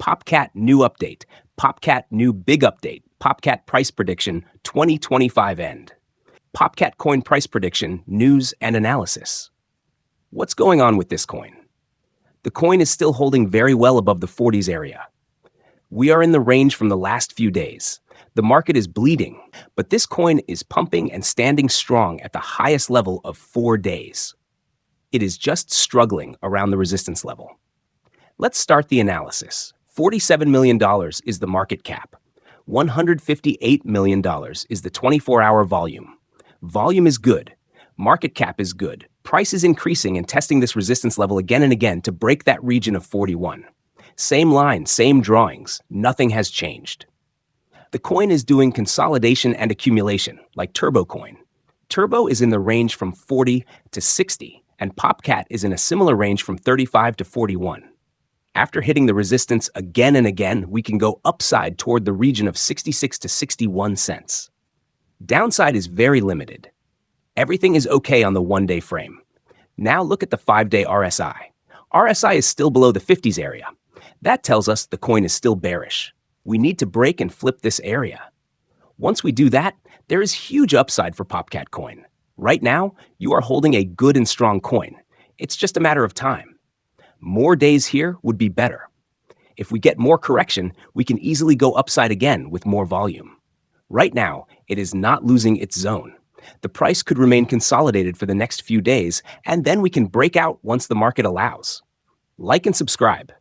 POPCAT new update, POPCAT new big update, POPCAT price prediction 2025 end. POPCAT coin price prediction, news and analysis. What's going on with this coin? The coin is still holding very well above the 40s area. We are in the range from the last few days. The market is bleeding, but this coin is pumping and standing strong at the highest level of 4 days. It is just struggling around the resistance level. Let's start the analysis. $47 million is the market cap. $158 million is the 24-hour volume. Volume is good. Market cap is good. Price is increasing and testing this resistance level again and again to break that region of 41. Same line, same drawings. Nothing has changed. The coin is doing consolidation and accumulation, like Turbo Coin. Turbo is in the range from 40 to 60, and POPCAT is in a similar range from 35 to 41. After hitting the resistance again and again, we can go upside toward the region of 66 to 61 cents. Downside is very limited. Everything is okay on the one-day frame. Now look at the 5-day RSI. RSI is still below the 50s area. That tells us the coin is still bearish. We need to break and flip this area. Once we do that, there is huge upside for POPCAT coin. Right now, you are holding a good and strong coin. It's just a matter of time. More days here would be better. If we get more correction, we can easily go upside again with more volume. Right now, it is not losing its zone. The price could remain consolidated for the next few days, and then we can break out once the market allows. Like and subscribe.